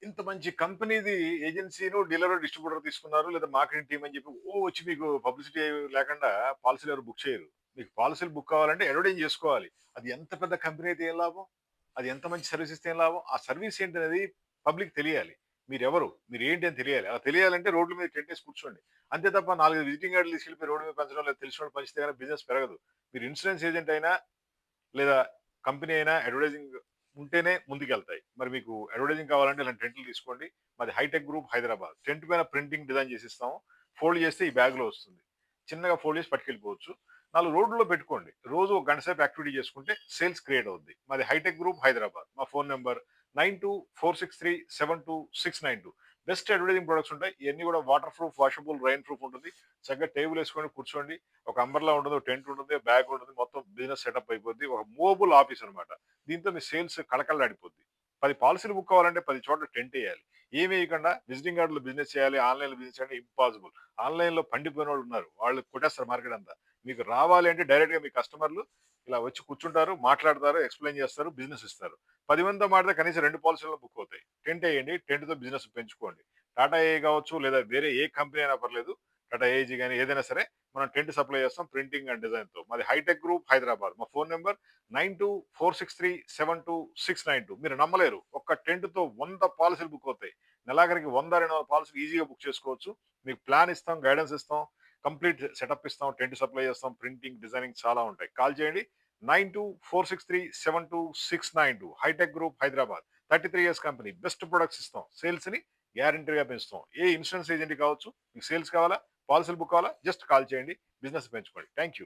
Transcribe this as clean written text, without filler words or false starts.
ఇంత మంచి కంపెనీది ఏజెన్సీ‌ను, డీలరు, డిస్ట్రిబ్యూటర్ తీసుకున్నారు. లేదా మార్కెటింగ్ టీమ్ అని చెప్పి వచ్చి మీకు పబ్లిసిటీ లేకుండా పాలిసీలు ఎవరు బుక్ చేయరు. మీకు పాలిసీలు బుక్ కావాలంటే అడ్వర్టైజ్ చేసుకోవాలి. అది ఎంత పెద్ద కంపెనీ అయితే ఏం లాభం? అది ఎంత మంచి సర్వీస్ ఇస్తే ఏం లాభం? ఆ సర్వీస్ ఏంటనేది పబ్లిక్ తెలియాలి. మీరెవరు? మీరేంటి అని తెలియాలి. అలా తెలియాలంటే రోడ్ల మీద టెంటేసి కూర్చోండి. అంతే తప్ప 4 విజిటింగ్ కార్డ్‌లు తీసుకెళ్ళిపోయి రోడ్డు మీద పంచడం, లేదా తెలిసినోళ్ళు పంచితే గనక బిజినెస్ పెరగదు. మీరు ఇన్స్యూరెన్స్ ఏజెంట్ అయినా లేదా కంపెనీ అయినా అడ్వర్టైజింగ్ ఉంటేనే ముందుకెళ్తాయి. మరి మీకు అడ్వర్టైజింగ్ కావాలంటే ఇలాంటి టెంట్లు తీసుకోండి. మాది హైటెక్ గ్రూప్ హైదరాబాద్. టెంట్ పైన ప్రింటింగ్ డిజైన్ చేసిస్తాము. ఫోల్డ్ చేస్తే ఈ బ్యాగ్‌లో వస్తుంది. చిన్నగా ఫోల్డ్ చేసి పట్టుకెళ్ళిపోవచ్చు. 4 రోడ్లలో పెట్టుకోండి. రోజు ఒక గంట సేపు యాక్టివిటీ చేసుకుంటే సేల్స్ క్రియేట్ అవుద్ది. మాది హైటెక్ గ్రూప్ హైదరాబాద్. మా phone number 9246372692. Best advertising products ఉంటాయి. ఇయన్నీ కూడా waterproof, washable, rainproof ఉంటుంది. చక్కగా టేబుల్ ఏసుకొని కూర్చోండి. ఒక అంబర్లా ఉండదు, టెంట్ ఉంటుంది, బ్యాగ్ ఉంటుంది. మొత్తం బిజినెస్ సెటప్ అయిపోద్ది. ఒక మూవబుల్ ఆఫీస్ అన్నమాట. దీంతో మీ సేల్స్ కళకళలాడిపోద్ది. 10 పాలిసీలు బుక్ కావాలంటే 10 చోట్ల టెంట్ ఎయ్యాలి. ఏమి ఎయకుండా విజిటింగ్ కార్డ్‌లో బిజినెస్ చేయాలి, ఆన్‌లైన్‌లో బిజినెస్ చేయాలి ఇంపాసిబుల్. ఆన్‌లైన్‌లో పండిపోయినోళ్ళు ఉన్నారు. వాళ్ళు కొట్టేస్తారు మార్కెట్ అంతా. మీకు రావాలి అంటే డైరెక్ట్‌గా మీ కస్టమర్‌లు ఇలా వచ్చి కూర్చుంటారు, మాట్లాడతారు, ఎక్స్‌ప్లెయిన్ చేస్తారు, బిజినెస్ ఇస్తారు. 10 మందితో మాట్లాడితే కనీసం 2 పాలిసీలన్నా బుక్ అవుతాయి. టెంట్ ఎయండి. టెంట్‌తో బిజినెస్ పెంచుకోండి. టాటా ఏఐ కావచ్చు, లేదా వేరే ఏ కంపెనీ అయినా పర్లేదు. టాటా ఏఐజీ గాని ఏదైనా సరే మనం టెంట్ సప్లై చేస్తాం ప్రింటింగ్ అండ్ డిజైన్‌తో. మాది హైటెక్ గ్రూప్ హైదరాబాద్. మా ఫోన్ నంబర్ 9246372692. మీరు నమ్మలేరు. ఒక్క టెంట్‌తో 100 పాలిసీలు బుక్ అవుతాయి. నెలాఖరికి 100, 200 పాలిసీలు ఈజీగా బుక్ చేసుకోవచ్చు. మీకు ప్లాన్ ఇస్తాం, గైడెన్స్ ఇస్తాం, కంప్లీట్ సెటప్ ఇస్తాం, టెంట్ సప్లై చేస్తాం, ప్రింటింగ్, డిజైనింగ్ చాలా ఉంటాయి. కాల్ చేయండి. 9246372692. Hitech group Hyderabad. 33 years company. Best products ఇస్తాం. సేల్స్‌ని గ్యారంటీగా పెంచుతాం. ఏ ఇన్సూరెన్స్ ఏజెంట్ కావచ్చు. మీకు సేల్స్ కావాలా? పాలిసీలు బుక్ కావాలా? జస్ట్ కాల్ చేయండి. బిజినెస్ పెంచుకోండి. Thank you.